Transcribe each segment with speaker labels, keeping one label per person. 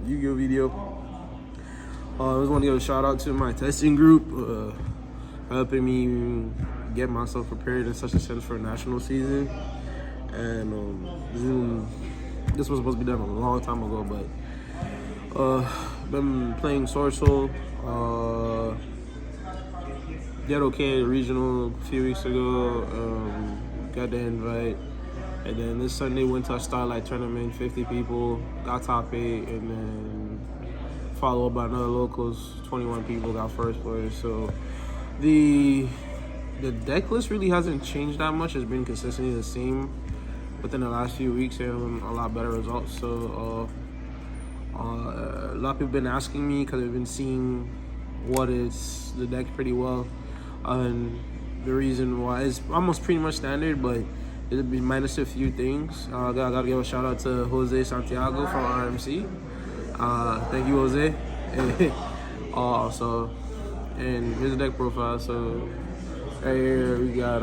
Speaker 1: Yu-Gi-Oh video. I just want to give a shout out to my testing group, helping me get myself prepared in such a sense for national season. And this was supposed to be done a long time ago, but been playing SwordSoul. Did okay at regional a few weeks ago. Got the invite, and then this Sunday went to a Starlight tournament, 50 people, got top 8, and then followed by another locals, 21 people got first place. So the deck list really hasn't changed that much. It's been consistently the same within the last few weeks, and a lot better results. So a lot of people have been asking me because they've been seeing what is the deck pretty well, and the reason why is almost pretty much standard, but it'll be minus a few things. I gotta give a shout out to Jose Santiago from RMC. Thank you, Jose. And here's the deck profile. So right here we got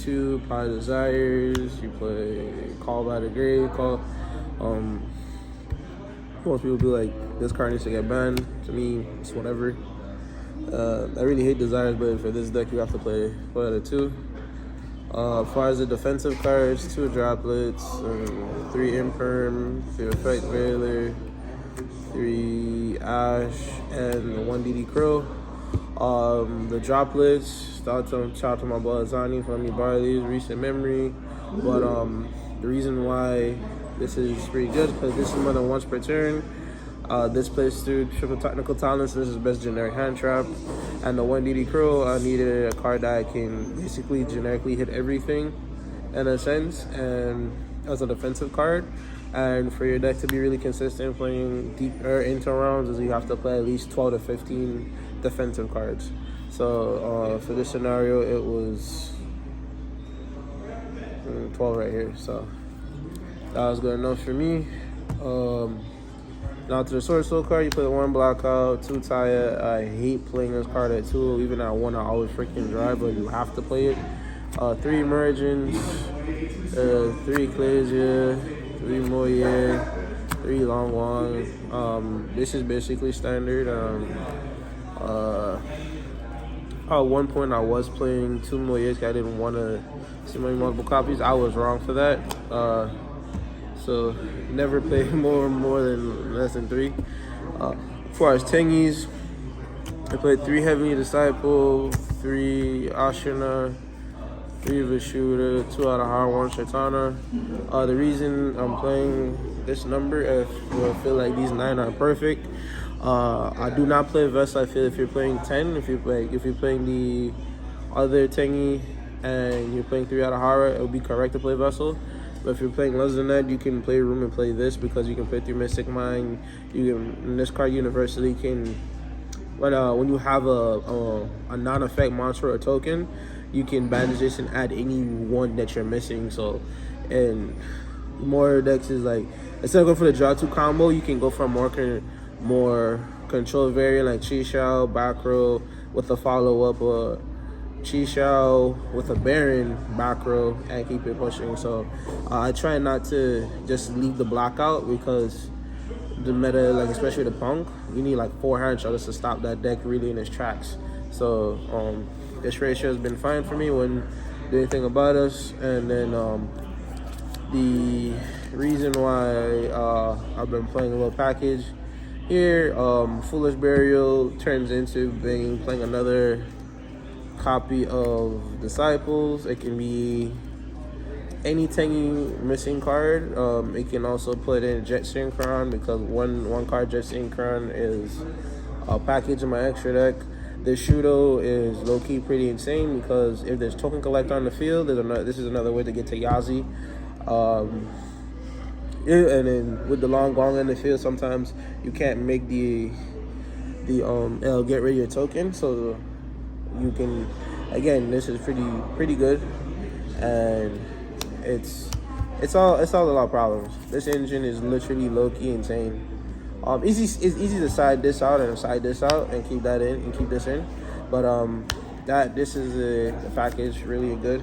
Speaker 1: 2 Pie Desires. You play Call by the Grave. Most people be like, this card needs to get banned. To me, it's whatever. I really hate Desires, but for this deck you have to play the 2. As far as the defensive cards, 2 Droplets, 3 Imperm, 3 Effect Veiler, 3 Ash, and 1 DD Crow. The Droplets, shout out to my boy Zani for letting me borrow these, recent memory. But the reason why this is pretty good because this is more than once per turn. This plays through triple technical talents. This is best generic hand trap. And the 1 DD Crow, I needed a card that can basically generically hit everything in a sense, and as a defensive card. And for your deck to be really consistent playing deep into rounds, is you have to play at least 12 to 15 defensive cards. So for this scenario, it was 12 right here. So that was good enough for me. Now to the SwordSoul card, you play 1 Blackout, 2 Taya. I hate playing this card at 2. Even at 1, I always freaking drive, but you have to play it. 3 Emergence, 3 Ecclesia, 3 Moye, 3 Long Wong. This is basically standard. At one point, I was playing 2 Moyes. I didn't want to see multiple copies. I was wrong for that. So never play more than less than 3. As far as Tengies, I played 3 Heavenly Disciple, 3 Ashina, 3 Vishuddha, 2 out of Hard 1 Shaitana. The reason I'm playing this number, I feel like these 9 are perfect. I do not play Vessel. I feel if you're playing 10, if you're playing the other Tengi and you're playing 3 out of Hara, it would be correct to play Vessel. But if you're playing less than that, you can play Room and play this because you can play 3 Mystic Mind. This card universally can, when you have a non-effect monster or token, you can banish this and add any one that you're missing. So, and more decks is like, instead of going for the draw 2 combo, you can go for a more control variant like Chi Shao, back row with a follow-up, Chi Shao with a Baron back row, and keep it pushing. So I try not to just leave the block out because the meta, like especially the Punk, you need like 4 hand shots to stop that deck really in its tracks. So this ratio has been fine for me, wouldn't do anything about us. And then the reason why I've been playing a little package here, Foolish Burial turns into playing another copy of Disciples. It can be any Tengi missing card. It can also put in Jet Synchron because one card Jet Synchron is a package in my extra deck. This Shudo is low-key pretty insane because if there's token collector on the field, this is another way to get to Yazi. And then with the long gong in the field, sometimes you can't make the get rid of your token, so you can, again, this is pretty good, and it's all a lot of problems. This engine is literally low-key insane. It's easy to side this out and keep that in and keep this in, but this is the package really good.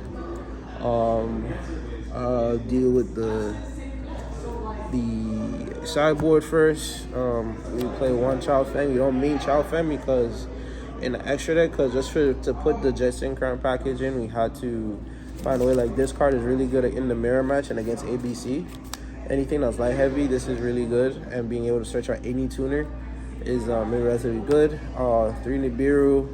Speaker 1: Deal with the sideboard first. We play one Chow Fang. We don't mean Chow Fang because in the extra deck, because just to put the Jet Synchron package in, we had to find a way. Like, this card is really good in the mirror match and against ABC. Anything that's light heavy, this is really good. And being able to search out any tuner is relatively good. 3 Nibiru,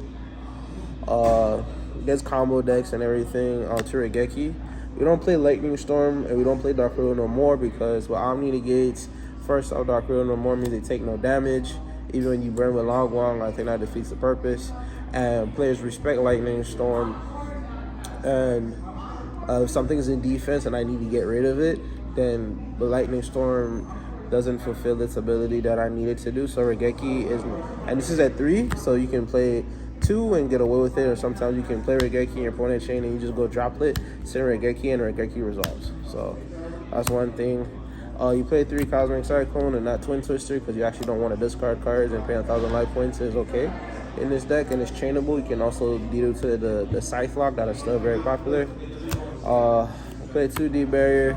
Speaker 1: gets combo decks and everything. Turigeki. We don't play Lightning Storm and we don't play Dark Riddle no more because with Omni negates, first off, Dark Riddle no more means they take no damage. Even when you burn with Long Wong, I think that defeats the purpose. And players respect Lightning Storm. And if something's in defense and I need to get rid of it, then the Lightning Storm doesn't fulfill its ability that I needed to do. So Regeki is, and this is at 3, so you can play 2 and get away with it, or sometimes you can play Regeki in your opponent chain and you just go droplet, send Regeki, and Regeki resolves. So that's one thing. You play 3 Cosmic Cyclone and not Twin Twister because you actually don't want to discard cards, and paying 1,000 life points is okay in this deck, and it's chainable. You can also deal to the Scythe Lock that is still very popular. Play 2D Barrier.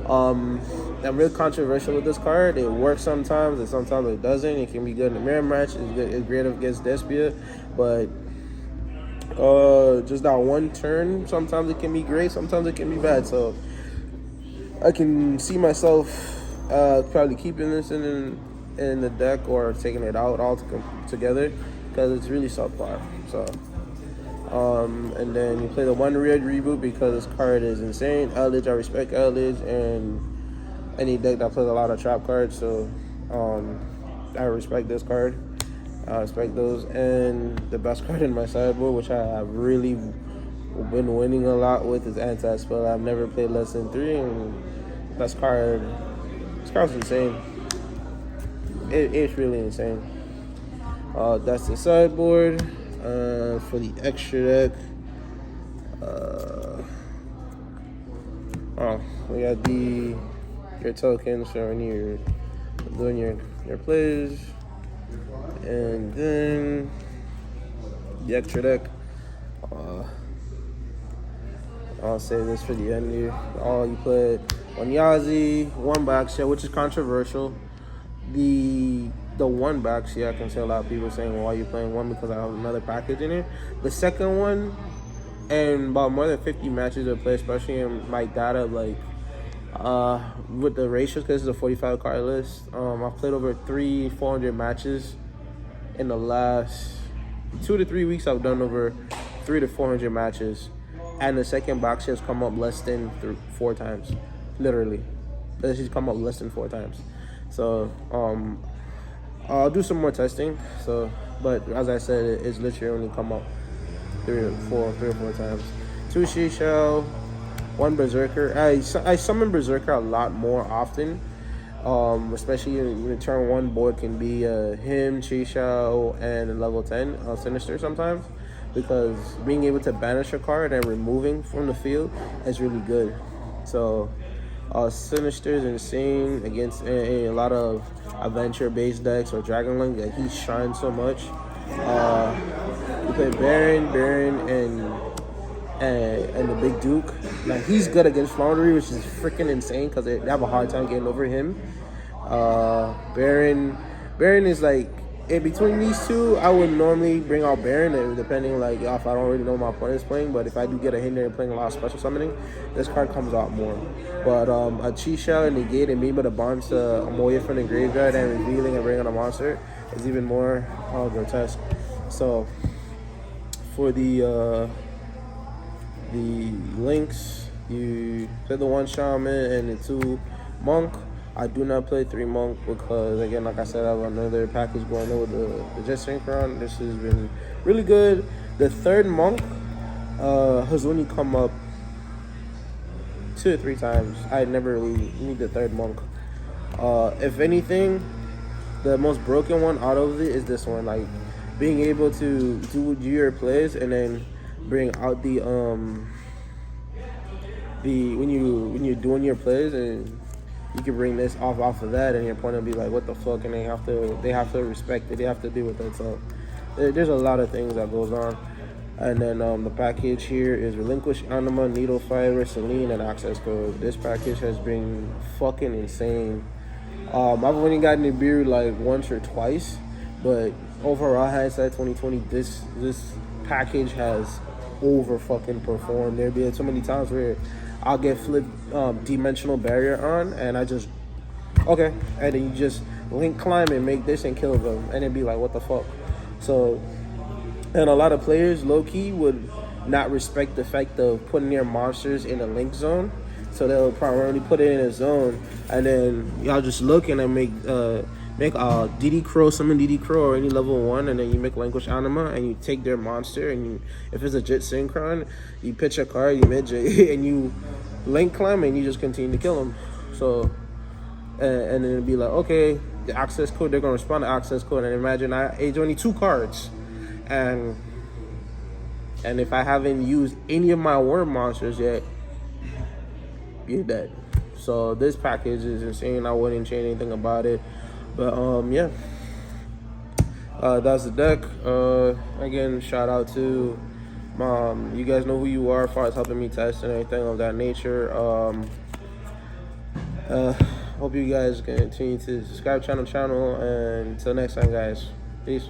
Speaker 1: I'm real controversial with this card. It works sometimes and sometimes it doesn't. It can be good in the mirror match. It's great against Despia, but just that one turn, sometimes it can be great, sometimes it can be bad. So I can see myself probably keeping this in the deck or taking it out all together because it's really subpar. So and then you play the 1 Red Reboot because this card is insane. Eldritch, I respect Eldritch and any deck that plays a lot of trap cards, so I respect this card. I respect those. And the best card in my sideboard, which I have really been winning a lot with, is Anti-Spell. I've never played less than 3, and this card's insane. It's really insane. That's the sideboard. For the extra deck, we got your tokens for when you're doing your plays, and then the extra deck. I'll save this for the end here. You played one Yazi, 1 Backshot, which is controversial. The 1 Backshot, I can see a lot of people saying, well, why are you playing 1? Because I have another package in it. The second one, and about more than 50 matches I play, especially in my data, like with the ratios, because it's a 45 card list. I've played over 400 matches in the last 2 to 3 weeks. I've done over 300 to 400 matches, and the second box has come up less than 4 times, literally. She's come up less than 4 times. So I'll do some more testing. So, but as I said, it's literally only come up 3 or 4 times. 2 Shishao, 1 Berserker. I summon Berserker a lot more often, especially in the turn 1 board can be him, Shishao, and level 10 Sinister sometimes, because being able to banish a card and removing from the field is really good. So Sinister is insane against a lot of adventure-based decks or Dragon Link that he shines so much. We play Baron, and the Big Duke. Like, he's good against Foundry, which is freaking insane because they have a hard time getting over him. Baron is like, in between these two, I would normally bring out Baron, depending like if I don't really know my opponent's playing. But if I do get a hinder and playing a lot of special summoning, this card comes out more. But a Chi-Shell and Negate and being able to bounce a Moya from the graveyard and revealing and bringing a monster is even more grotesque. So for the links, you play the 1 Shaman and the 2 Monk. I do not play 3 Monk because, again, like I said, I have another package going on with the Jet Synchron. This has been really good. The 3rd Monk has only come up 2 or 3 times. I never really need the 3rd Monk. If anything, the most broken one out of it is this one. Like, being able to do your plays and then bring out the when you're doing your plays, and you can bring this off of that, and your opponent will be like, what the fuck, and they have to respect it, they have to deal with it. So there's a lot of things that goes on. And then the package here is Relinquish Anima, Needle Fiber, Celine, and Access Code. This package has been fucking insane. I've only gotten a beard like once or twice, but overall hindsight 2020, this package has over fucking performed. There'd be so many times where I'll get flipped dimensional barrier on, and I just okay, and then you just link climb and make this and kill them, and it'd be like, what the fuck? So, and a lot of players low key would not respect the fact of putting their monsters in a link zone. So they'll primarily put it in a zone, and then y'all just look and then make DD Crow, summon DD Crow or any level 1, and then you make Language Anima, and you take their monster, and you, if it's a Jit Synchron, you pitch a card, you mid-J, and you link climb, and you just continue to kill them. So, and then it'll be like, okay, the access code, they're going to respond to access code, and imagine I age only 2 cards, and if I haven't used any of my worm monsters yet, you're dead. So this package is insane. I wouldn't change anything about it. But yeah, that's the deck. Again, shout out to Mom. You guys know who you are as far as helping me test and everything of that nature. Hope you guys continue to subscribe channel, and until next time, guys. Peace.